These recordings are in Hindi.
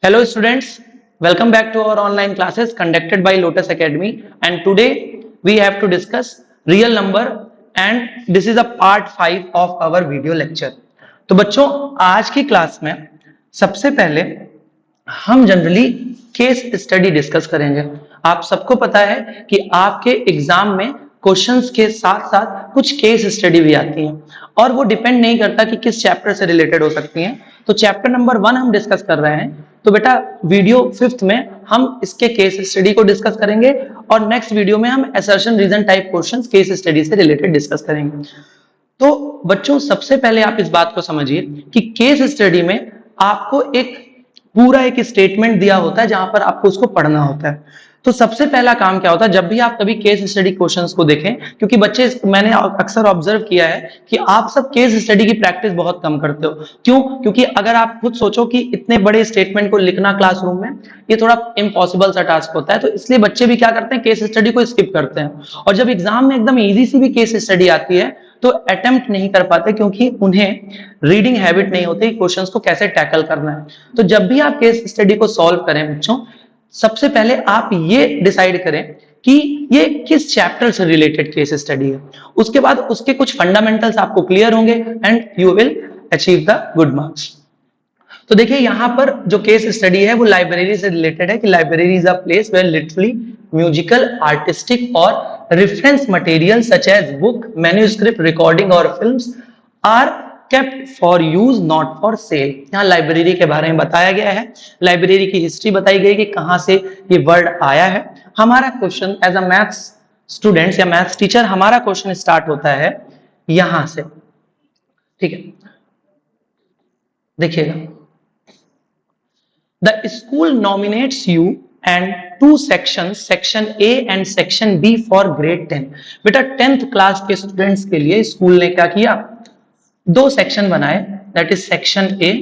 Hello students, welcome back to our online classes conducted by Lotus Academy, and today we have to discuss real number and this is a part 5 of our video lecture. तो बच्चों आज की क्लास में सबसे पहले हम जनरली केस स्टडी डिस्कस करेंगे। आप सबको पता है कि आपके एग्जाम में क्वेश्चंस के साथ साथ कुछ केस स्टडी भी आती हैं और वो डिपेंड नहीं करता कि किस चैप्टर से रिलेटेड हो सकती हैं। तो चैप्टर नंबर 1 हम डिस्कस कर रहे हैं, तो बेटा वीडियो 5th में हम इसके केस स्टडी को डिस्कस करेंगे और नेक्स्ट वीडियो में हम assertion reason type questions case study से रिलेटेड डिस्कस करेंगे। तो बच्चों सबसे पहले आप इस बात को समझिए कि केस स्टडी में आपको एक पूरा एक स्टेटमेंट दिया होता है जहां पर आपको उसको पढ़ना होता है। तो सबसे पहला काम क्या होता है जब भी आप कभी केस स्टडी क्वेश्चंस को देखें, क्योंकि बच्चे मैंने अक्सर ऑब्जर्व किया है कि आप सब केस स्टडी की प्रैक्टिस बहुत कम करते हो। क्यों? क्योंकि अगर आप खुद सोचो कि इतने बड़े स्टेटमेंट को लिखना क्लासरूम में ये थोड़ा इम्पॉसिबल सा टास्क होता है, तो इसलिए बच्चे भी क्या करते हैं, केस स्टडी को स्किप करते हैं। और जब एग्जाम में एकदम ईजी सी भी केस स्टडी आती है तो अटेम्प्ट नहीं कर पाते, क्योंकि उन्हें रीडिंग हैबिट नहीं होती क्वेश्चंस को कैसे टैकल करना है। तो जब भी आप केस स्टडी को सॉल्व करें बच्चों, सबसे पहले आप ये डिसाइड करें कि ये किस चैप्टर से रिलेटेड केस स्टडी है। उसके बाद उसके कुछ फंडामेंटल्स आपको क्लियर होंगे and you will achieve the good marks. तो देखिए यहाँ पर जो केस स्टडी है वो लाइब्रेरी से रिलेटेड है कि library is a place where literally musical, artistic और reference material such as book, manuscript, recording और films are kept for use not for sale. यहाँ लाइब्रेरी के बारे में बताया गया है, लाइब्रेरी की हिस्ट्री बताई गई कि कहां से ये वर्ड आया है। हमारा question as a maths students या मैथ्स टीचर, हमारा क्वेश्चन स्टार्ट होता है यहां से, ठीक है। देखिएगा, the school nominates you and two section, section A and section B for grade 10। बेटा 10th क्लास के स्टूडेंट्स के लिए स्कूल ने क्या किया, दो सेक्शन बनाए, दैट इज सेक्शन ए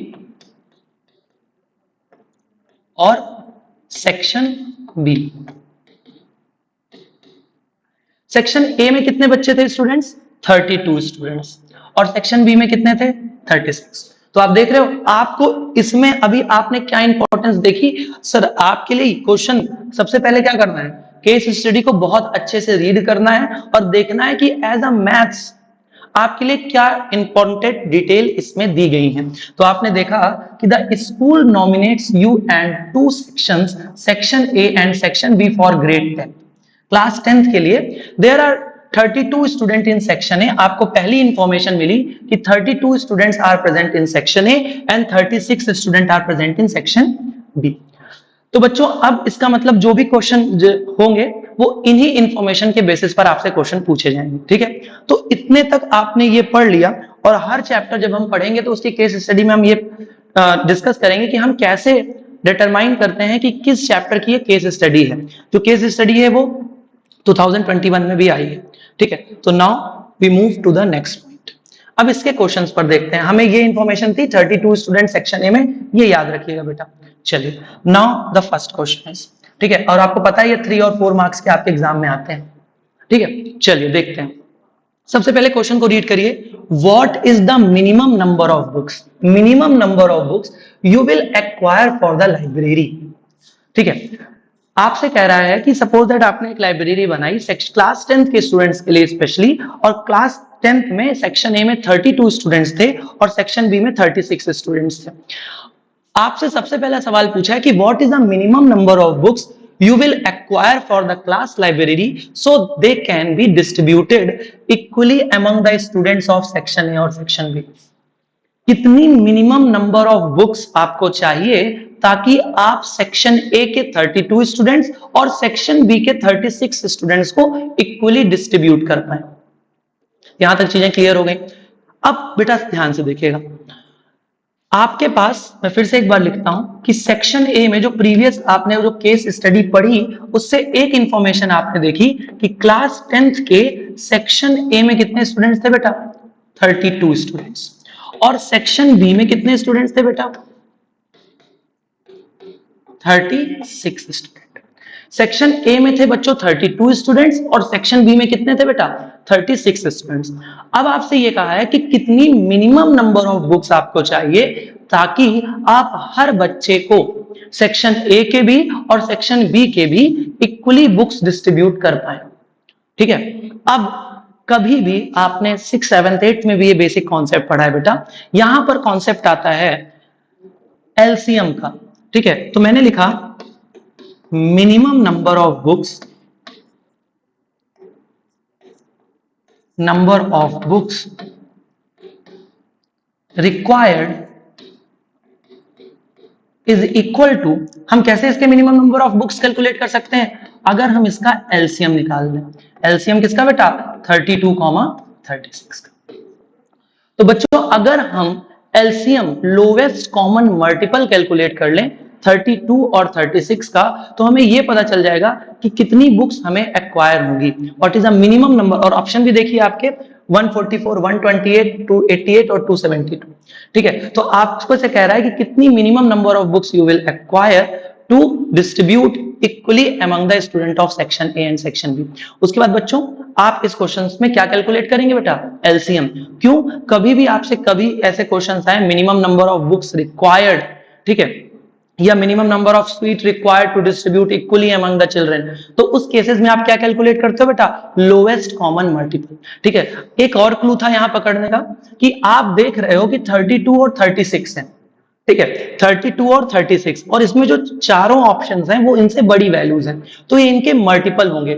और सेक्शन बी। सेक्शन ए में कितने बच्चे थे स्टूडेंट्स? 32 स्टूडेंट्स। और सेक्शन बी में कितने थे? 36। तो आप देख रहे हो, आपको इसमें अभी आपने क्या इंपॉर्टेंस देखी सर, आपके लिए क्वेश्चन सबसे पहले क्या करना है, केस स्टडी को बहुत अच्छे से रीड करना है और देखना है कि एज अ मैथ्स आपके लिए क्या इंपॉर्टेंट डिटेल इसमें दी गई है। तो आपने देखा कि the school nominates you and two sections, section A and section B for grade 10। Class 10th के लिए there are 32 student in section A. आपको पहली इंफॉर्मेशन मिली कि 32 students are present in section A and 36 student are present in section B. तो बच्चों अब इसका मतलब जो भी क्वेश्चन होंगे वो इन्हीं इंफॉर्मेशन के बेसिस पर आपसे क्वेश्चन पूछे जाएंगे, ठीक है। तो इतने तक आपने ये पढ़ लिया और हर चैप्टर जब हम पढ़ेंगे तो उसकी केस स्टडी में हम ये डिस्कस करेंगे कि हम कैसे डिटरमाइन करते हैं कि किस चैप्टर की ये केस स्टडी है। जो केस स्टडी है वो 2021 में भी आई है, ठीक है। तो now we move to the next point. अब इसके क्वेश्चंस पर देखते हैं। हमें ये इंफॉर्मेशन थी 32 स्टूडेंट सेक्शन ए में, ये याद रखिएगा बेटा। चलिए now the first question is, ठीक है, और आपको पता है ये 3 और 4 मार्क्स के आपके एग्जाम में आते हैं, ठीक है। चलिए देखते हैं। सबसे पहले क्वेश्चन को रीड करिए, what is the minimum number of books, minimum number of books you will acquire for the library, ठीक है। आपसे कह रहा है कि सपोज दैट आपने एक लाइब्रेरी बनाई क्लास 10th के स्टूडेंट्स के लिए स्पेशली, और क्लास 10th में सेक्शन ए में 32 स्टूडेंट्स थे और सेक्शन बी में 36 स्टूडेंट्स थे। आपसे सबसे पहला सवाल पूछा है कि what is the minimum number of books you will acquire for the class library so they can be distributed equally among the students of section A और section B। कितनी मिनिमम नंबर ऑफ बुक्स आपको चाहिए ताकि आप सेक्शन ए के 32 स्टूडेंट्स और सेक्शन बी के 36 स्टूडेंट्स को इक्वली डिस्ट्रीब्यूट कर पाए। यहां तक चीजें क्लियर हो गई। अब बेटा ध्यान से देखिएगा, आपके पास मैं फिर से एक बार लिखता हूं कि सेक्शन ए में जो प्रीवियस आपने जो केस स्टडी पढ़ी उससे एक इंफॉर्मेशन आपने देखी कि क्लास 10th के सेक्शन ए में कितने स्टूडेंट्स थे बेटा? 32 स्टूडेंट्स। और सेक्शन बी में कितने स्टूडेंट्स थे बेटा? 36 स्टूडेंट। सेक्शन ए में थे बच्चों 32 स्टूडेंट्स और सेक्शन बी में कितने थे बेटा? 36 स्टूडेंट्स। अब आपसे ये कहा है कि कितनी मिनिमम नंबर ऑफ बुक्स आपको चाहिए ताकि आप हर बच्चे को सेक्शन ए के भी और सेक्शन बी के भी इक्वली बुक्स डिस्ट्रीब्यूट कर पाए। ठीक है, अब कभी भी आपने 6, 7, 8 में भी ये बेसिक कॉन्सेप्ट पढ़ा है बेटा, यहां पर कॉन्सेप्ट आता है एलसीएम का। ठीक है, तो मैंने लिखा minimum number of books, number of books required is equal to, हम कैसे इसके minimum number of books calculate कर सकते हैं, अगर हम इसका एलसीएम निकाल लें। एलसीएम किसका बेटा, 32, 36 का। तो बच्चों अगर हम LCM lowest common multiple calculate कर लें 32 और 36 का, तो हमें यह पता चल जाएगा कि कितनी बुक्स हमें एक्वायर होंगी, what is the minimum number. और ऑप्शन भी देखिए आपके 144, 128, 288 और 272। ठीक है, तो आपको से कह रहा है कि कितनी minimum number of books you will acquire to distribute equally among the student of section A and section B. उसके बाद बच्चों आप इस क्वेश्चन में क्या कैलकुलेट करेंगे बेटा, एलसीएम। क्यों, कभी भी आपसे कभी ऐसे क्वेश्चन आए minimum number of books required, ठीक है, या minimum number of sweet required to distribute equally among the children, तो उस केसेस में आप क्या कैलकुलेट करते हो बेटा, लोएस्ट कॉमन मल्टीपल। ठीक है, एक और क्लू था यहां पकड़ने का कि आप देख रहे हो कि 32 और 36 है। ठीक है, 32 और 36, और इसमें जो चारों ऑप्शंस हैं वो इनसे बड़ी वैल्यूज हैं, तो ये इनके मल्टीपल होंगे।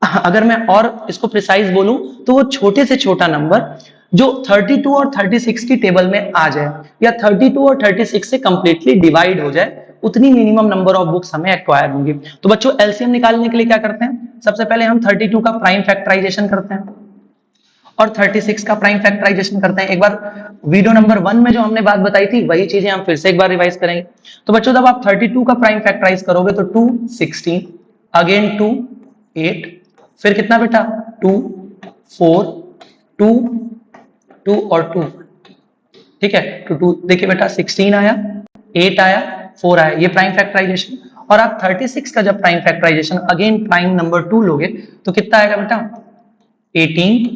अगर मैं और इसको प्रिसाइज बोलूं तो वो छोटे से छोटा नंबर जो 32 और 36 की टेबल में आ जाए या 32 और 36 से कंप्लीटली डिवाइड हो जाए, उतनी मिनिमम नंबर ऑफ बुक्स हमें एक्वायर होंगी। तो बच्चों एलसीएम निकालने के लिए क्या करते हैं, सबसे पहले हम 32 का प्राइम फैक्टराइजेशन करते हैं और 36 का प्राइम फैक्टराइजेशन करते हैं। एक बार वीडियो नंबर 1 में जो हमने बात बताई थी वही चीजें हम फिर से एक बार रिवाइज करेंगे। तो बच्चों जब आप 32 का प्राइम फैक्टराइज करोगे तो 2 16, अगेन 2 8, फिर कितना बेटा 2 4 2 2 और 2। ठीक है, 2 देखिए बेटा 16 आया, 8 आया, 4 आया, ये प्राइम फैक्टराइजेशन। और आप 36 का जब prime factorization again prime number 2 लोगे तो कितना आएगा बेटा 18,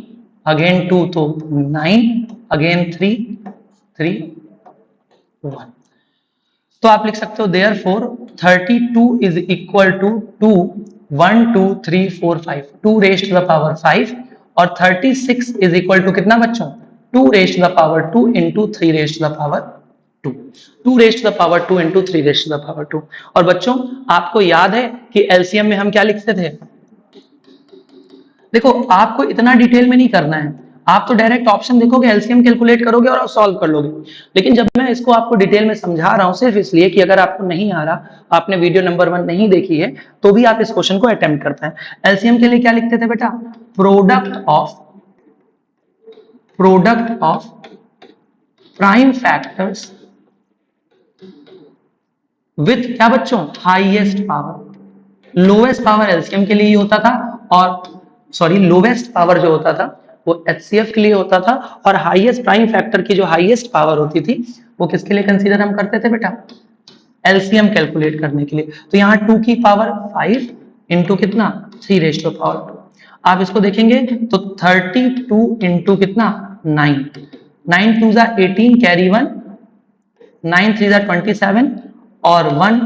अगेन 2 तो 9, अगेन 3 3 1। तो आप लिख सकते हो therefore 32 is equal to 2 1 2 3 4 5, 2 raised to the power 5, और 36 इज इक्वल टू कितना बच्चों 2 raised to the power 2 into 3 raised to the power 2, 2 raised to the power 2 into 3 raised to the power 2। और बच्चों आपको याद है कि एलसीएम में हम क्या लिखते थे, देखो आपको इतना डिटेल में नहीं करना है, आप तो डायरेक्ट ऑप्शन देखोगे, एलसीएम कैलकुलेट करोगे और सॉल्व कर लोगे। लेकिन जब मैं इसको आपको डिटेल में समझा रहा हूं सिर्फ इसलिए कि अगर आपको नहीं आ रहा, आपने वीडियो नंबर 1 नहीं देखी है, तो भी आप इस क्वेश्चन को अटेम्प्ट कर पाए। एलसीएम के लिए क्या लिखते थे बेटा, product of prime factors with क्या बच्चों, highest power. Lowest power LCM के लिए ही होता था, और सॉरी लोवेस्ट पावर जो होता था वो एचसीएफ के लिए होता था, और हाईएस्ट प्राइम फैक्टर की जो हाईएस्ट पावर होती थी वो किसके लिए कंसीडर हम करते थे बेटा, एलसीएम कैलकुलेट करने के लिए। तो यहाँ 2 की पावर 5 इंटू कितना 3 रेज़्ड टू पावर 2। आप इसको देखेंगे तो 32 इंटू कितना 9, 9 2 जा 18, कैरी 1, 9 3 जा 27 और 1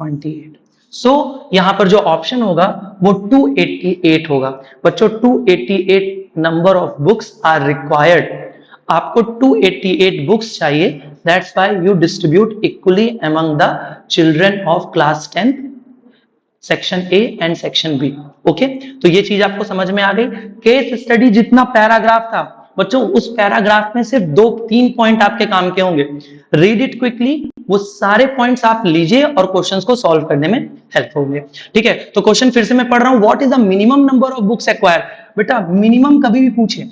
28। सो यहां पर जो ऑप्शन होगा वो 288 होगा। बच्चों 288 number of books are required, आपको 288 बुक्स चाहिए, that's why you distribute equally among the children of class 10 section A and section B. Okay, तो ये चीज आपको समझ में आ गई। केस स्टडी जितना पैराग्राफ था बच्चों, उस पैराग्राफ में सिर्फ 2-3 पॉइंट आपके काम के होंगे, रीड इट क्विकली, वो सारे पॉइंट्स आप लीजिए और क्वेश्चंस को सॉल्व करने में हेल्प होंगे। ठीक है, तो क्वेश्चन फिर से मैं पढ़ रहा हूं, what is the minimum number of books acquire. बेटा मिनिमम कभी भी पूछे,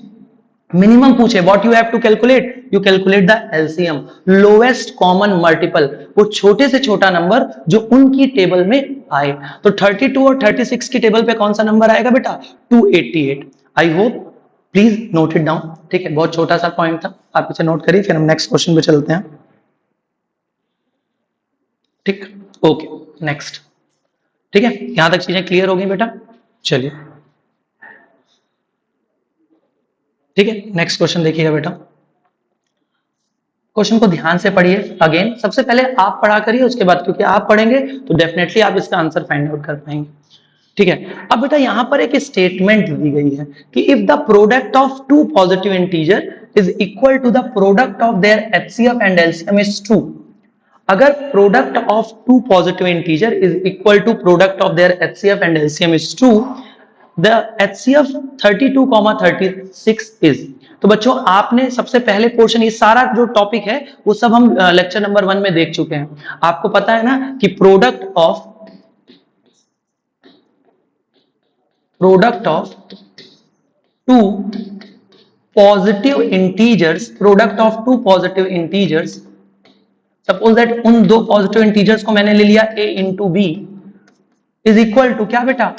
मिनिमम पूछे, what you have to calculate, you calculate the LCM, lowest common multiple, वो छोटे से छोटा नंबर जो उनकी टेबल में आए। तो 32 और 36 की टेबल पे कौन सा नंबर आएगा बेटा, 288। I hope please note it down. ठीक है, बहुत छोटा सा पॉइंट था, आप इसे नोट करिए, फिर हम नेक्स्ट क्वेश्चन पे चलते हैं। ठीक, ओके नेक्स्ट। ठीक है, यहां तक चीजें क्लियर हो गई बेटा, चलिए ठीक है, नेक्स्ट क्वेश्चन देखिएगा बेटा। क्वेश्चन को ध्यान से पढ़िए। अगेन सबसे पहले आप पढ़ा करिए, उसके बाद क्योंकि आप पढ़ेंगे तो डेफिनेटली आप इसका आंसर फाइंड आउट कर पाएंगे। ठीक है, अब बेटा यहां पर एक स्टेटमेंट दी गई है कि if the product of two positive integer is equal to the product of their HCF and LCM is true. अगर product of two positive integer is equal to product of their HCF and LCM is true, the HCF 32,36 is. तो बच्चों आपने सबसे पहले पोर्शन, ये सारा जो टॉपिक है वो सब हम लेक्चर नंबर 1 में देख चुके हैं। आपको पता है ना कि product of two positive integers, product of two positive integers, suppose that उन दो पॉजिटिव इंटीजर्स को मैंने ले लिया a into B is equal to क्या बेटा,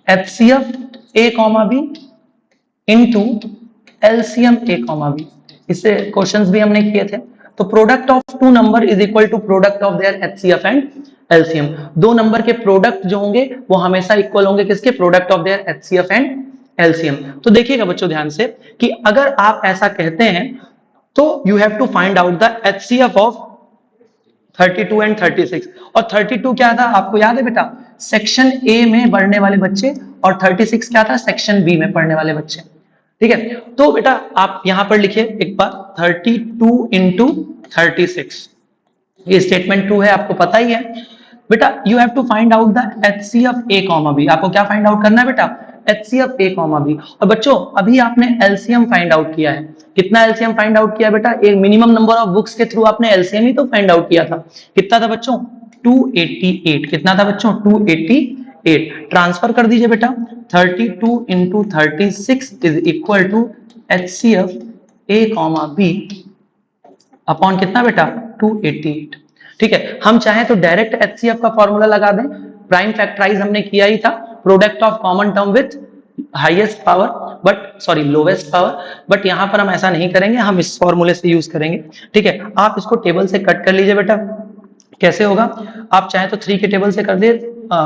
HCF a comma B into LCM a comma B. इससे क्वेश्चंस भी हमने किए थे। तो product of two number is equal to product of their HCF and LCM. दो नंबर के प्रोडक्ट जो होंगे वो हमेशा इक्वल होंगे किसके, product of their HCF and LCM. तो देखिएगा बच्चों ध्यान से कि अगर आप ऐसा कहते हैं तो you have to find out the HCF of 32 and 36। और 32 क्या था आपको याद है बेटा, सेक्शन ए में पढ़ने वाले बच्चे, और 36 क्या था, सेक्शन बी में पढ़ने वाले बच्चे। ठीक है, तो बेटा आप यहां पर लिखिए एक बार 32 इंटू 36, ये स्टेटमेंट 2 है, आपको पता ही है बेटा। You have to find out the HCF A comma B. आपको क्या फाइंड आउट करना है बेटा, एचसीएफ ए कॉमा बी। और बच्चों अभी आपने एलसीएम फाइंड आउट किया है। कितना एलसीएम फाइंड आउट किया बेटा, एक मिनिमम नंबर ऑफ बुक्स के थ्रू आपने एलसीएम ही तो फाइंड आउट किया था। कितना था बच्चों, 288। कितना था बच्चों, 288। ट्रांसफर कर दीजिए बेटा, 32 into 36 is equal to HCF A comma B upon कितना बेटा, 288। ठीक है, हम चाहें तो डायरेक्ट एचसीएफ का फॉर्मूला लगा दें, प्राइम फैक्टराइज हमने किया ही था, product of common term with highest power but sorry lowest power, but यहां पर हम ऐसा नहीं करेंगे, हम इस फॉर्मूले से यूज करेंगे। ठीक है, आप इसको टेबल से कट कर लीजिए बेटा। कैसे होगा, आप चाहे तो 3 की टेबल से कर दिए,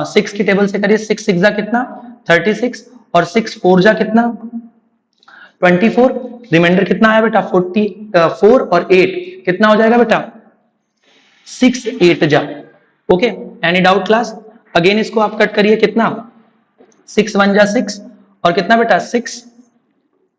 6 की टेबल से करिए। 6 6 जा कितना 36, और 6 4 जा कितना 24, रिमाइंडर कितना आया बेटा 44, और 8 कितना हो जाएगा बेटा 6 8 जा। Okay, any doubt class. Again इसको आप कट करिए, कितना 6 1 जा 6, और कितना बेटा 6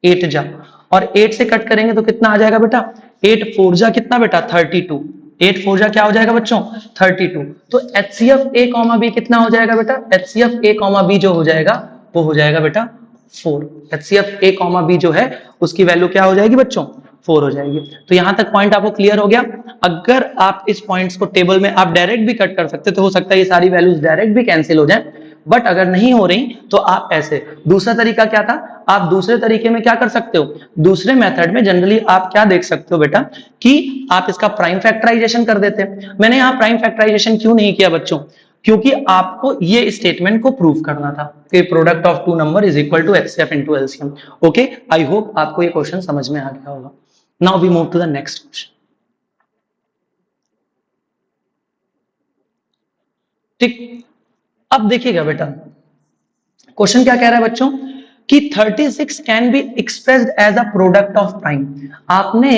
8 जा, और 8 से कट करेंगे तो कितना आ जाएगा बेटा 8 4 जा कितना बेटा 32, 8 4 जा क्या हो जाएगा बच्चों 32। तो एचसीएफ ए कॉमा बी कितना हो जाएगा बेटा, एचसीएफ ए कॉमा बी जो हो जाएगा वो हो जाएगा बेटा 4। एचसीएफ ए कॉमा बी जो है उसकी वैल्यू क्या हो जाएगी बच्चों 4 हो जाएगी। तो यहां तक पॉइंट आपको क्लियर हो गया। अगर आप इस पॉइंट्स को टेबल में आप डायरेक्ट भी कट कर सकते तो हो सकता है ये सारी वैल्यूज डायरेक्ट भी कैंसिल हो जाए, बट अगर नहीं हो रही तो आप ऐसे, दूसरा तरीका क्या था, आप दूसरे तरीके में क्या कर सकते हो, दूसरे मेथड में जनरली आप क्या देख सकते हो बेटा कि आप इसका प्राइम फैक्टराइजेशन कर देते हैं। मैंने यहाँ प्राइम फैक्टराइजेशन क्यों नहीं किया बच्चों, क्योंकि आपको ये स्टेटमेंट को प्रूव करना था कि product of two number is equal to HCF into LCM. Okay, I hope आपको ये क्वेश्चन समझ में आ गया होगा। Now we move to the next question. ठीक, अब देखिएगा बेटा क्वेश्चन क्या कह रहा है बच्चों कि 36 can be expressed as a product of prime. आपने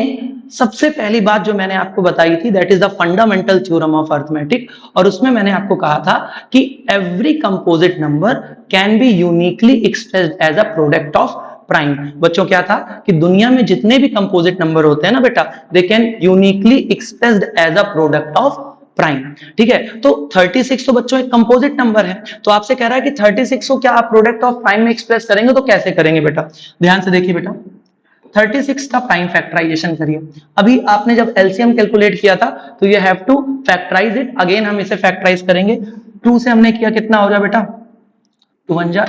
सबसे पहली बात जो मैंने आपको बताई थी that is the fundamental theorem of arithmetic, और उसमें मैंने आपको कहा था कि every composite number can be uniquely expressed as a product of prime. बच्चों क्या था कि दुनिया में जितने भी कंपोजिट नंबर होते हैं ना बेटा, they can uniquely expressed as a product of prime. ठीक है, तो 36 तो बच्चों एक कंपोजिट नंबर है, तो आपसे कह रहा है कि 36 को क्या आप प्रोडक्ट ऑफ प्राइम में एक्सप्रेस करेंगे, तो कैसे करेंगे बेटा, ध्यान से देखिए बेटा। 36 का प्राइम फैक्टराइजेशन करिए। अभी आपने जब एलसीएम कैलकुलेट किया था तो you have to factorize it, again हम इसे फैक्टराइज करेंगे। 2 से हमने किया कितना हो जाए बेटा 2 1 जा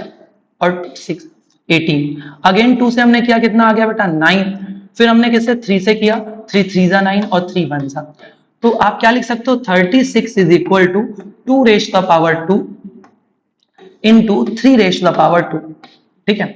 और 6 18, अगेन 2 से हमने किया कितना आ गया बेटा 9, फिर हमने किससे 3 से किया 3 3 जा 9 और 3 1 जा। तो आप क्या लिख सकते हो 36 is equal to 2 raise the power 2 into 3 raise the power 2। ठीक है,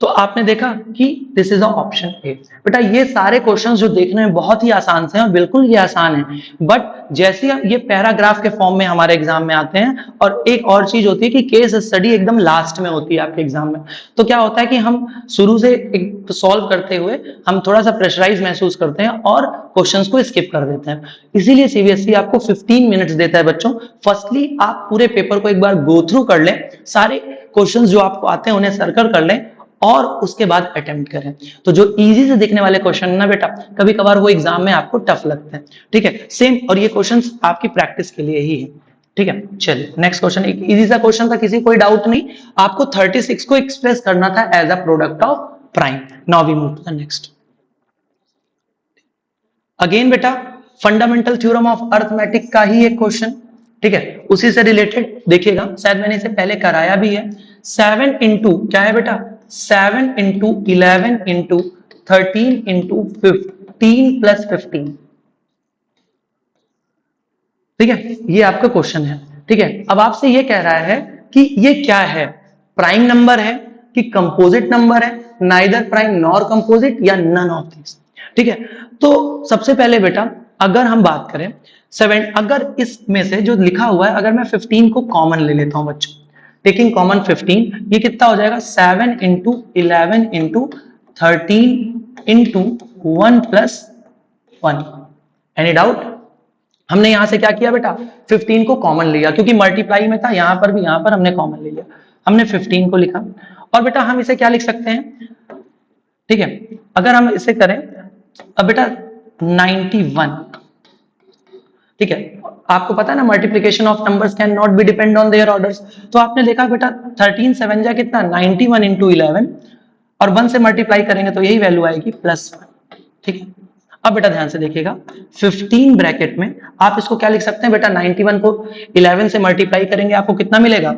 तो आपने देखा कि दिस इज ऑप्शन ए। बेटा ये सारे क्वेश्चंस जो देखने में बहुत ही आसान से हैं, बिल्कुल ये आसान है, बट जैसे ये पैराग्राफ के फॉर्म में हमारे एग्जाम में आते हैं, और एक और चीज होती है कि केस स्टडी एकदम लास्ट में होती है आपके एग्जाम में। तो क्या होता है कि हम शुरू से सॉल्व करते हुए हम थोड़ा सा प्रेशराइज महसूस करते हैं और क्वेश्चंस को स्किप कर देते हैं। इसीलिए सीबीएसई आपको 15 मिनट्स देता है बच्चों। फर्स्टली आप पूरे पेपर को एक बार गो थ्रू कर लें, सारे क्वेश्चंस जो आपको आते हैं उन्हें सर्कल कर लें और उसके बाद अटेम्प्ट करें। तो जो इजी से दिखने वाले क्वेश्चन ना बेटा, कभी कभार वो एग्जाम में आपको टफ लगते हैं, ठीक है, सेम। और ये क्वेश्चंस आपकी प्रैक्टिस के लिए ही है, ठीक है। चलिए नेक्स्ट क्वेश्चन, एक इजी सा क्वेश्चन था, किसी कोई डाउट नहीं। आपको 36 को एक्सप्रेस करना था as a product of prime. Now we move to the next. Again बेटा फंडामेंटल थ्योरम ऑफ अर्थमेटिक का ही एक क्वेश्चन, ठीक है, उसी से रिलेटेड देखिएगा, शायद मैंने इसे पहले कराया भी है। 7 इंटू क्या है बेटा, 7 इंटू 11 इंटू 13 इंटू 15 प्लस 15, ठीक है, ये आपका क्वेश्चन है, ठीक है। अब आपसे ये कह रहा है कि ये क्या है, प्राइम नंबर है कि कंपोजिट नंबर है, नाइदर प्राइम नॉर कंपोजिट या नन ऑफ दिस, ठीक है। तो सबसे पहले बेटा अगर हम बात करें 7, अगर इसमें से जो लिखा हुआ है, अगर मैं 15 को कॉमन ले लेता हूं बच्चों, टेकिंग कॉमन 15, ये कितना हो जाएगा 7 into 11 into 13 into 1 plus 1। Any doubt? हमने यहां से क्या किया बेटा, 15 को कॉमन लिया, क्योंकि मल्टीप्लाई में था, यहां पर भी, यहां पर हमने कॉमन ले लिया, हमने 15 को लिखा। और बेटा हम इसे क्या लिख सकते हैं, ठीक है, अगर हम इसे करें, अब बेटा 91, ठीक है, आपको पता है ना multiplication of numbers can not be depend on their orders. तो आपने देखा बेटा 13 7 जा कितना 91 इंटू 11, और 1 से मल्टीप्लाई करेंगे तो यही वैल्यू आएगी +1, ठीक है। अब बेटा ध्यान से देखिएगा, 15 ब्रैकेट में आप इसको क्या लिख सकते हैं बेटा, 91 को 11 से मल्टीप्लाई करेंगे आपको कितना मिलेगा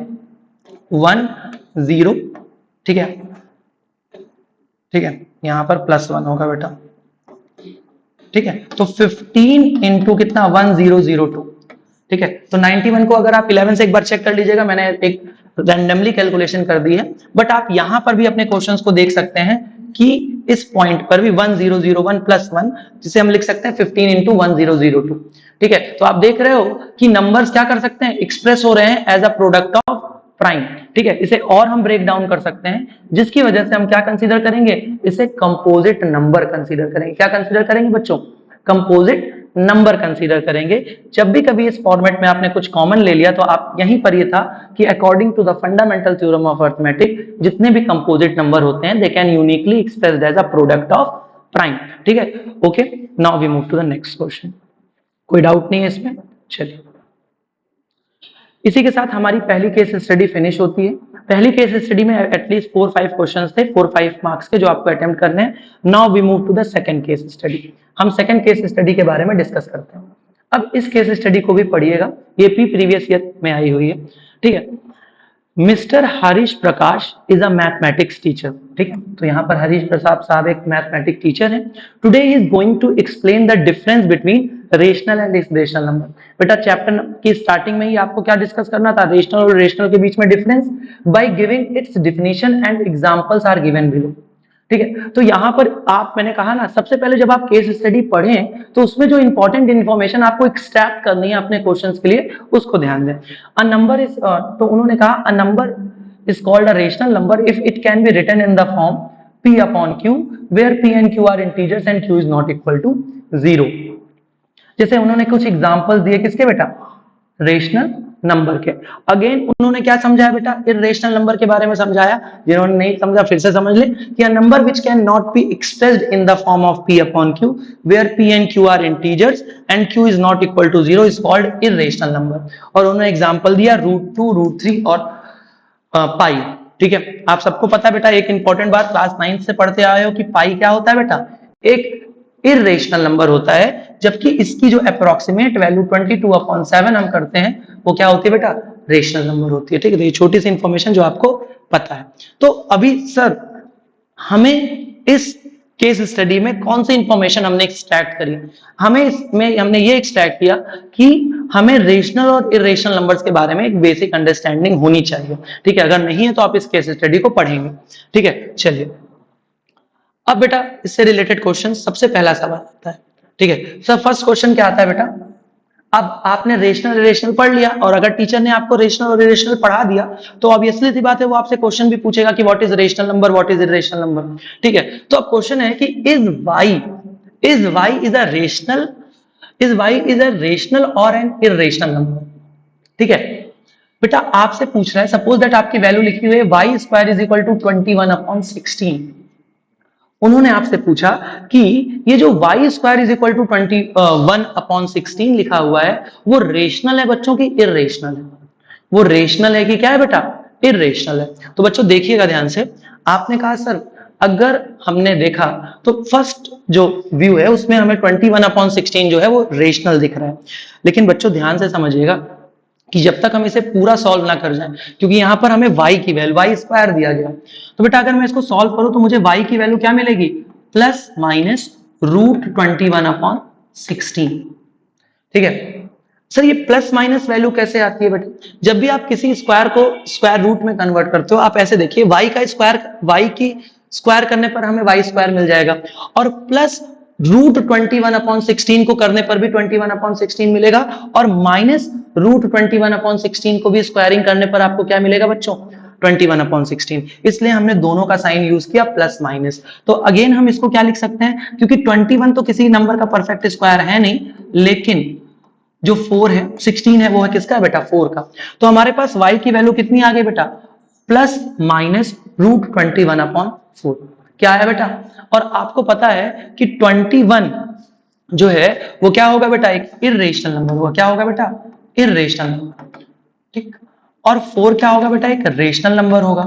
1 0, ठीक है, ठीक है, यहां पर +1 होगा बेटा, ठीक है। तो 15 इंटू कितना 1002, ठीक है। तो 91 को अगर आप 11 से एक बार चेक कर लीजिएगा, मैंने एक रैंडमली कैलकुलेशन कर दी है, बट आप यहां पर भी अपने क्वेश्चंस को देख सकते हैं कि इस पॉइंट पर भी 1001 प्लस 1, जिसे हम लिख सकते हैं 15 इंटू 1002, ठीक है। तो आप देख रहे हो कि नंबर्स क्या कर सकते हैं, एक्सप्रेस हो रहे हैं as a product of prime, ठीक है। इसे और हम ब्रेक डाउन कर सकते हैं, जिसकी वजह से हम क्या कंसीडर करेंगे, इसे कंपोजिट नंबर कंसीडर करेंगे। क्या कंसीडर करेंगे बच्चों, कंपोजिट नंबर कंसीडर करेंगे। जब भी कभी इस फॉर्मेट में आपने कुछ कॉमन ले लिया, तो आप यहीं पर ये था कि according to the fundamental theorem of arithmetic, जितने भी कंपोजिट नंबर होते हैं, they can uniquely expressed as a product of prime, ठीक है। Okay, now we move to the next question. कोई डाउट नहीं है इसमें? चलिए, इसी के साथ हमारी पहली केस स्टडी फिनिश होती है। पहली केस स्टडी में एटलीस्ट 4-5 क्वेश्चंस थे, 4-5 मार्क्स के, जो आपको अटेम्प्ट करने हैं। Now we move to the second case study. हम सेकंड केस स्टडी के बारे में डिस्कस करते हैं। अब इस केस स्टडी को भी पढ़िएगा, ये भी प्रीवियस ईयर में आई हुई है, ठीक है। Mister Harish Prakash is a mathematics teacher, ठीक है। तो यहाँ पर हरीश प्रसाद साहब एक मैथमेटिक्स टीचर हैं। Today he is going to explain the difference between rational and irrational number. बेटा चैप्टर की स्टार्टिंग में ही आपको क्या डिस्कस करना था, रेशनल और इरेशनल के बीच में difference, by giving its definition and examples are given below, ठीक है। तो यहां पर आप, मैंने कहा ना, सबसे पहले जब आप केस स्टडी पढ़ें तो उसमें जो इंपॉर्टेंट इन्फॉर्मेशन आपको एक्सट्रैक्ट करनी है अपने क्वेश्चंस के लिए, उसको ध्यान दें। अ नंबर इज, तो उन्होंने कहा a number is called a rational number if it can be written in the form p upon q where p and q are integers and q is not equal to 0। जैसे उन्होंने कुछ एग्जांपल्स दिए, किसके बेटा, रेशनल नंबर के। अगेन उन्होंने क्या समझाया बेटा, इरेशनल नंबर के बारे में समझाया। जिन्होंने नहीं समझा फिर से समझ ले कि a number which can not be expressed in the form of p upon q where p and q are integers and q is not equal to 0 is called irrational number। और उन्होंने एग्जांपल दिया √2, √3 और पाई, ठीक है। आप सबको पता है बेटा, एक इंपॉर्टेंट बात क्लास 9 से पढ़ते आए हो कि पाई क्या होता है बेटा, एक इरेशनल नंबर होता है, जबकि इसकी जो अप्रोक्सीमेट वैल्यू 22/7 हम करते हैं, वो क्या होती है बेटा, रेशनल नंबर होती है, ठीक है। तो ये छोटी सी इंफॉर्मेशन जो आपको पता है। तो अभी सर हमें इस केस स्टडी में कौन सी इंफॉर्मेशन हमने एक्सट्रैक्ट करी, हमें इसमें हमने ये एक्सट्रैक्ट किया कि हमें रेशनल और इरेशनल नंबर्स के बारे में एक बेसिक अंडरस्टैंडिंग होनी चाहिए, ठीक है। अगर नहीं है तो आप इस केस स्टडी को पढ़ेंगे, ठीक है। चलिए अब बेटा इससे रिलेटेड क्वेश्चन, सबसे पहला सवाल आता है, ठीक है। सर फर्स्ट क्वेश्चन क्या आता है बेटा, अब आपने रेशनल इरेशनल पढ़ लिया, और अगर टीचर ने आपको रेशनल और इरेशनल पढ़ा दिया तो ऑब्वियसली सी बात है वो आपसे क्वेश्चन भी पूछेगा कि what is rational number, what is irrational number, ठीक है। तो अब क्वेश्चन है कि is y is a rational, is y is a rational और एन इरेशनल नंबर, ठीक है। बेटा आपसे पूछ रहा है, सपोज दैट आपकी वैल्यू लिखी हुई है y square is equal to 21/16, उन्होंने आपसे पूछा कि ये जो y square is equal to 21/16 लिखा हुआ है वो रेशनल है बच्चों की इरेशनल है, वो रेशनल है कि क्या है बेटा, इरेशनल है। तो बच्चों देखिएगा ध्यान से, आपने कहा सर अगर हमने देखा तो फर्स्ट जो व्यू है उसमें हमें 21/16 जो है वो रेशनल दिख रहा है, लेकिन बच्चों ध्यान से समझिएगा कि जब तक हम इसे पूरा सॉल्व ना कर जाएं, क्योंकि यहां पर हमें y की वैल्यू y स्क्वायर दिया गया, तो बेटा अगर मैं इसको सॉल्व करूं तो मुझे y की वैल्यू क्या मिलेगी, प्लस माइनस √21/16, ठीक है। सर ये प्लस माइनस वैल्यू कैसे आती है बेटा, जब भी आप किसी स्क्वायर को स्क्वायर रूट में कन्वर्ट करते हो, आप ऐसे देखिए y का स्क्वायर, y की स्क्वायर करने पर हमें y स्क्वायर मिल जाएगा, और प्लस √21/16 को करने पर भी 21/16 मिलेगा, और माइनस √21/16 को भी स्क्वायरिंग करने पर आपको क्या मिलेगा बच्चों, 21/16। इसलिए हमने दोनों का साइन यूज किया प्लस माइनस। तो अगेन हम इसको क्या लिख सकते हैं, क्योंकि 21 तो किसी नंबर का परफेक्ट स्क्वायर है नहीं, लेकिन जो 4 है 16 है वो है किसका बेटा, 4 का। तो हमारे पास y की वैल्यू कितनी आ गई बेटा, प्लस माइनस √21/4, क्या है बेटा। और आपको पता है कि 21 जो है वो क्या होगा बेटा, एक इरेशनल नंबर होगा, क्या होगा बेटा, इरेशनल नंबर, ठीक। और 4 क्या होगा बेटा, एक रेशनल नंबर होगा।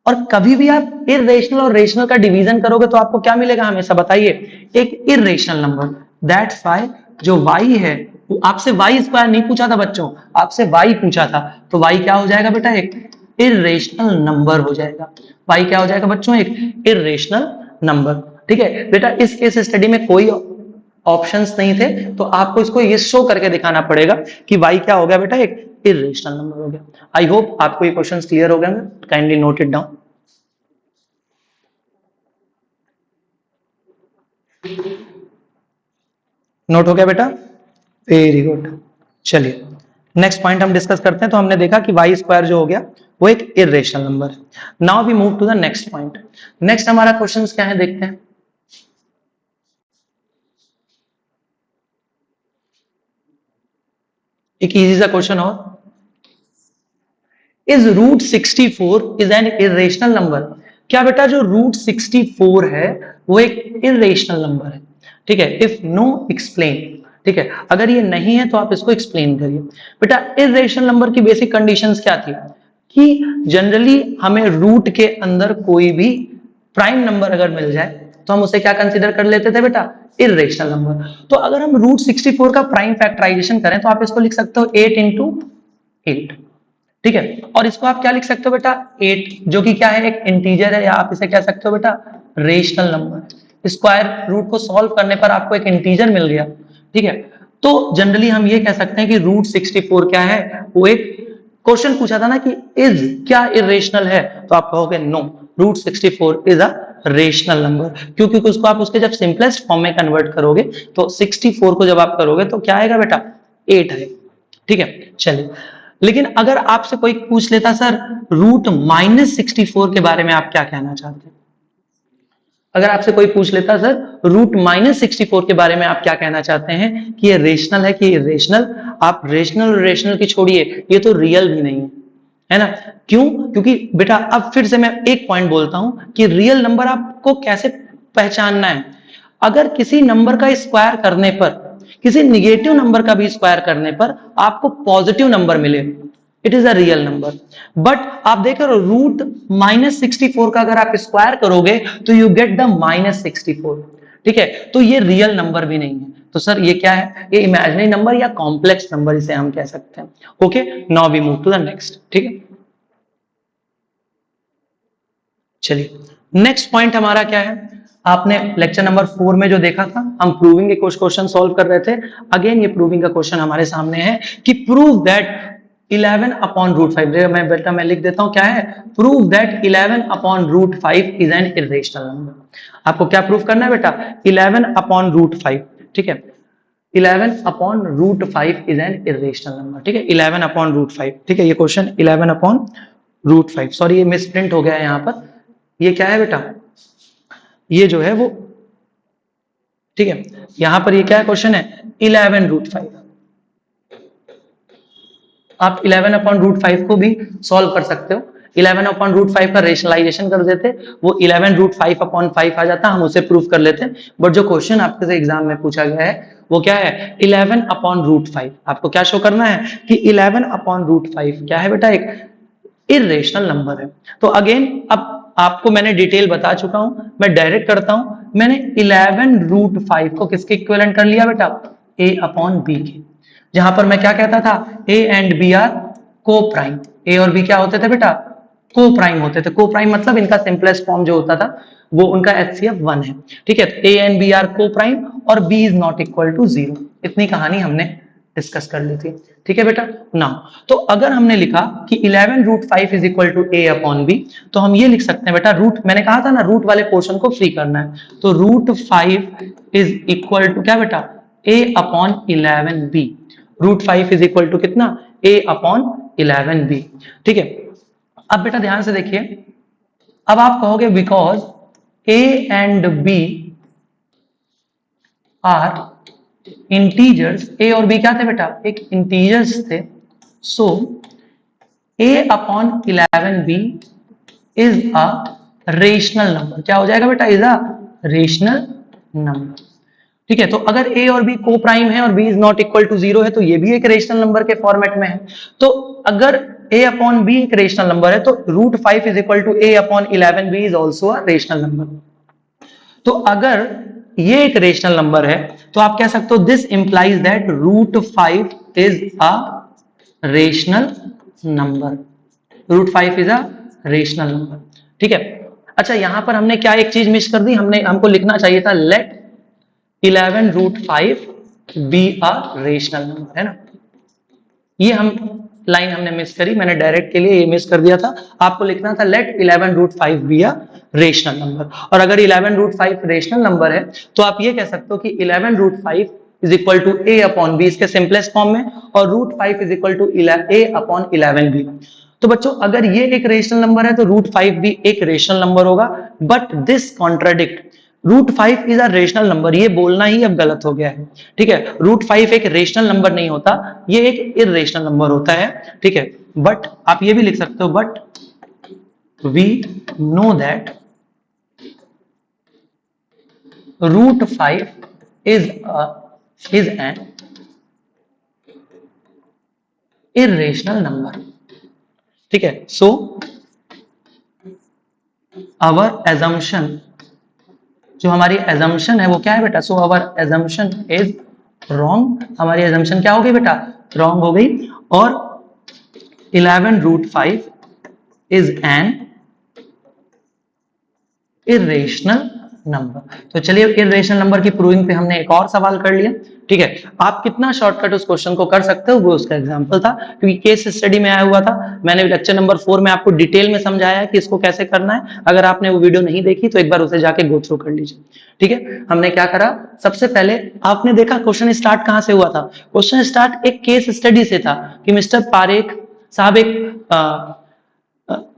और कभी भी आप इरेशनल और रेशनल का डिवीजन करोगे तो आपको क्या मिलेगा, हमेशा बताइए, एक इरेशनल नंबर। दैट्स व्हाई जो y है वो आपसे y स्क्वायर नहीं पूछा था बच्चों, आपसे y पूछा था, तो y क्या हो जाएगा बेटा, एक इरेशनल नंबर हो जाएगा। y क्या हो जाएगा बच्चों, एक इरेशनल नंबर, ठीक है बेटा। इस केस स्टडी में कोई ऑप्शंस नहीं थे, तो आपको इसको ये शो करके दिखाना पड़ेगा कि y क्या हो गया बेटा, एक इरेशनल नंबर हो गया। आई होप आपको ये क्वेश्चंस क्लियर हो गए, kindly note it down. Note हो गया बेटा, वेरी गुड। चलिए नेक्स्ट पॉइंट हम डिस्कस करते हैं। तो हमने देखा कि वाई स्क्वायर जो हो गया वो एक इरेशनल नंबर है। Now we move to the next point. Next हमारा क्वेश्चन क्या है देखते हैं। एक इजी सा क्वेश्चन और, is √64 is an irrational number. क्या बेटा जो √64 है वो एक इरेशनल नंबर है, ठीक है। इफ नो एक्सप्लेन, ठीक है। अगर ये नहीं है तो आप इसको एक्सप्लेन करिए। बेटा इरेशनल नंबर की बेसिक कंडीशंस क्या थी, कि जनरली हमें रूट के अंदर कोई भी प्राइम नंबर अगर मिल जाए तो हम उसे क्या कंसीडर कर लेते थे बेटा, इरेशनल नंबर। तो अगर हम √64 का प्राइम फैक्टराइजेशन करें तो आप इसको लिख सकते हो 8 × 8, ठीक है। और इसको आप क्या लिख सकते हो बेटा, 8 जो कि क्या है, एक इंटीजर है, या आप इसे कह सकते हो बेटा रेशनल नंबर। स्क्वायर रूट को सॉल्व करने पर आपको एक इंटीजर मिल गया, ठीक है। तो जनरली हम ये कह सकते हैं कि √64 क्या है, वो एक क्वेश्चन पूछा था ना कि इज क्या इरेशनल है, तो आप कहोगे no, √64 is a rational number. क्यों, क्योंकि उसको आप उसके जब सिंपलेस्ट फॉर्म में कन्वर्ट करोगे तो 64 को जब आप करोगे तो क्या आएगा बेटा, 8 आएगा, ठीक है। चलिए, लेकिन अगर आपसे कोई पूछ लेता सर √-64 के बारे में आप क्या कहना चाहते हैं, अगर आपसे कोई पूछ लेता सर √-64 के बारे में आप क्या कहना चाहते हैं, कि ये रेशनल है कि इरेशनल, आप रेशनल रेशनल की छोड़िए, ये तो रियल भी नहीं है ना। क्यों, क्योंकि बेटा अब फिर से मैं एक पॉइंट बोलता हूं कि रियल नंबर आपको कैसे पहचानना है। अगर किसी नंबर का स्क्वायर करने पर, किसी निगेटिव नंबर का भी स्क्वायर करने पर आपको पॉजिटिव नंबर मिले, it is a real number. But आप देख रहे हो √-64 का अगर आप स्क्वायर करोगे तो यू गेट द -64, ठीक है। तो ये रियल नंबर भी नहीं है, तो सर ये क्या है, ये इमेजिनरी नंबर या कॉम्प्लेक्स नंबर इसे हम कह सकते हैं। Okay, now we move to the next, ठीक है। चलिए नेक्स्ट पॉइंट हमारा क्या है, आपने लेक्चर नंबर 4 में जो देखा था, हम प्रूविंग के कुछ क्वेश्चन सॉल्व कर रहे थे। अगेन ये प्रूविंग का क्वेश्चन हमारे सामने है कि प्रूव दैट 11 अपॉन रूट 5, मैं लिख देता हूं क्या है, prove that 11 upon root 5 is an irrational number. आपको क्या प्रूव करना है बेटा, 11 अपॉन रूट 5, ठीक है, 11 upon root 5 is an irrational number, ठीक है, 11 अपॉन रूट 5, ठीक है, ये क्वेश्चन 11 अपॉन रूट 5, सॉरी ये मिसप्रिंट हो गया है यहाँ पर, ये क्या है बेटा, ये जो है वो, ठीक है, यहां पर ये क्या क्वेश्चन है, 11 रूट 5। आप 11 अपॉन रूट 5 को भी सॉल्व कर सकते हो। 11 अपॉन रूट 5 का रेशनलाइजेशन कर देते, वो 11 रूट 5 अपॉन 5 आ जाता, हम उसे प्रूफ कर लेते। बट जो क्वेश्चन आपके से एग्जाम में पूछा गया है वो क्या है, 11 अपॉन रूट 5। आपको क्या शो करना है कि 11 अपॉन रूट 5 क्या है बेटा, एक इरेशनल नंबर है। तो अगेन अब आपको मैंने डिटेल बता चुका हूं, मैं डायरेक्ट करता हूं, मैंने 11 रूट 5 को किसके इक्विवेलेंट कर लिया बेटा, a अपॉन बी के। जहां पर मैं क्या कहता था, a एंड b आर को प्राइम, a और b क्या होते थे बेटा, को प्राइम होते थे। को प्राइम मतलब इनका सिंपलेस्ट फॉर्म जो होता था वो उनका HCF 1 है, ठीक है, a and b are coprime और b is not equal to 0। इतनी कहानी हमने डिस्कस कर ली थी, ठीक है बेटा। नाउ तो अगर हमने लिखा कि 11 root 5 is equal to a upon b, तो हम ये लिख सकते हैं बेटा, रूट मैंने कहा था ना रूट वाले पोर्शन को फ्री करना है, तो रूट 5 इज इक्वल टू क्या बेटा, a upon 11b। Root 5 is equal to कितना, a अपॉन 11b, ठीक है। अब बेटा ध्यान से देखिए, अब आप कहोगे because a and b are integers, a और b क्या थे बेटा, एक इंटीजर्स थे, so a upon 11b is a rational number. क्या हो जाएगा बेटा, इज अ रेशनल नंबर, ठीक है। तो अगर a और b को प्राइम है और b is not equal to 0 है, तो ये भी एक रेशनल नंबर के फॉर्मेट में है। तो अगर a अपॉन b एक रेशनल नंबर है, तो root 5 is equal to a upon 11b is also a rational number. तो अगर ये एक रेशनल नंबर है तो आप कह सकते हो this implies that root 5 is a rational number. Root 5 is a rational number, ठीक है। अच्छा यहां पर हमने क्या एक चीज मिस कर दी, हमको लिखना चाहिए था let 11 root 5 be a rational number, है ना। ये हम लाइन हमने मिस करी, मैंने डायरेक्ट के लिए ये मिस कर दिया था। आपको लिखना था let 11 root 5 be a rational number. और अगर 11 रूट 5 रेशनल नंबर है तो आप ये कह सकते हो कि 11 root 5 is equal to a upon b, इसके सिंपलेस्ट फॉर्म में, और root 5 is equal to a upon 11b। तो बच्चों अगर ये एक रेशनल नंबर है तो रूट 5 भी एक रेशनल नंबर होगा, but this contradict root 5 is a rational number, ये बोलना ही अब गलत हो गया है, ठीक है। रूट 5 एक रेशनल नंबर नहीं होता, ये एक इरेशनल नंबर होता है, ठीक है। बट आप ये भी लिख सकते हो, but we know that root 5 is an irrational number, ठीक है। सो आवर एजम्पशन, जो हमारी एजम्पशन है वो क्या है बेटा, so our assumption is wrong. हमारी एजम्पशन क्या हो गई बेटा, रॉन्ग हो गई। और 11 root 5 is an irrational number. तो चलिए इरेशनल नंबर की प्रूविंग पे हमने एक और सवाल कर लिया, ठीक है। आप कितना शॉर्टकट उस क्वेश्चन को कर सकते हो वो उसका एग्जांपल था, क्योंकि केस स्टडी में आया हुआ था। मैंने लेक्चर नंबर 4 में आपको डिटेल में समझाया है कि इसको कैसे करना है। अगर आपने वो वीडियो नहीं देखी तो एक बार उसे जाके गो थ्रू कर लीजिए, ठीक है। हमने क्या करा, सबसे पहले आपने देखा क्वेश्चन स्टार्ट कहां से हुआ था, क्वेश्चन स्टार्ट एक केस स्टडी से था कि मिस्टर पारेख साहब एक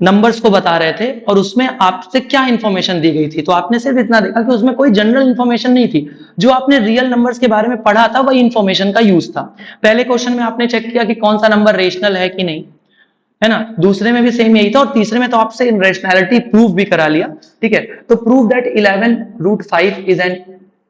नंबर्स को बता रहे थे और उसमें आपसे क्या इंफॉर्मेशन दी गई थी। तो आपने सिर्फ इतना देखा कि उसमें कोई जनरल इंफॉर्मेशन नहीं थी, जो आपने रियल नंबर्स के बारे में पढ़ा था वही इंफॉर्मेशन का यूज था। पहले क्वेश्चन में आपने चेक किया कि कौन सा नंबर रेशनल है कि नहीं, है ना। दूसरे में भी सेम यही था और तीसरे में तो आपसे रेशनैलिटी प्रूव भी करा लिया, ठीक है। तो prove that 11 root 5 is an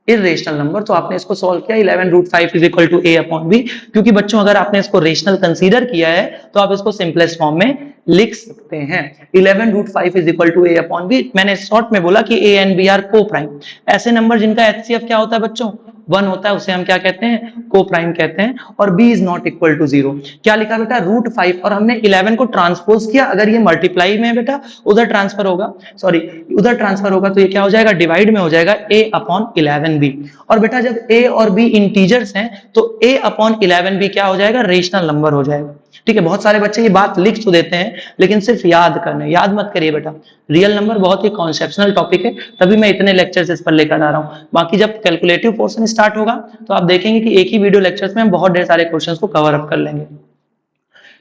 irrational number. तो आपने इसको सॉल्व किया, 11 root 5 is equal to a upon b। क्योंकि बच्चों अगर आपने इसको रेशनल कंसीडर किया है तो आप इसको सिंपलेस्ट फॉर्म में लिख सकते हैं, 11 root 5 is equal to a upon b। मैंने शॉर्ट में बोला कि a and b are coprime, ऐसे नंबर जिनका HCF क्या होता है बच्चों, 1 होता है उसे हम क्या कहते हैं, को प्राइम कहते हैं, और b is not equal to 0। क्या लिखा बेटा, रूट 5, और हमने 11 को ट्रांसपोज किया, अगर ये मल्टीप्लाई में है बेटा उधर ट्रांसफर होगा, सॉरी उधर ट्रांसफर होगा तो ये क्या हो जाएगा, डिवाइड में हो जाएगा a अपॉन 11b। और बेटा जब a और b इंटीजर्स हैं तो a अपॉन 11b क्या हो जाएगा, रेशनल नंबर हो जाएगा। ठीक है, बहुत सारे बच्चे ये बात लिख तो देते हैं लेकिन सिर्फ याद करने, याद मत करिए बेटा। रियल नंबर बहुत ही कॉन्सेप्शनल टॉपिक है, तभी मैं इतने लेक्चर्स इस पर लेकर आ रहा हूँ। बाकी जब कैलकुलेटिव पोर्शन स्टार्ट होगा तो आप देखेंगे कि एक ही वीडियो लेक्चर्स में हम बहुत ढेर सारे क्वेश्चंस को कवर अप कर लेंगे।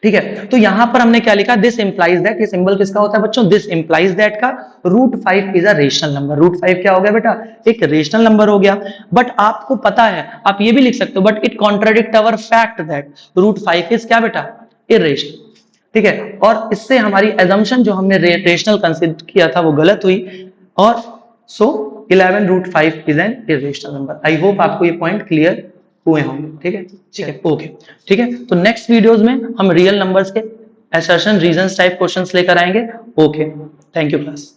ठीक है, तो यहां पर हमने क्या लिखा, दिस इंप्लाइज दैट, ये सिंबल किसका होता है बच्चों, दिस इंप्लाइज दैट का root 5 is a rational number. Root 5 क्या हो गया बेटा, एक रेशनल नंबर हो गया। बट आपको पता है, आप ये भी लिख सकते हो, but it contradict our fact that root 5 is क्या बेटा, इरेशनल। ठीक है, और इससे हमारी एजम्पशन जो हमने रेशनल कंसीडर किया था वो गलत हुई, और so 11 root 5 is an irrational number. I hope आपको ये पॉइंट क्लियर हुए होंगे। ठीक है, ठीक है, ओके। ठीक है, तो नेक्स्ट वीडियोस में हम रियल नंबर्स के असर्शन रीजंस टाइप क्वेश्चंस लेकर आएंगे। Okay, thank you class.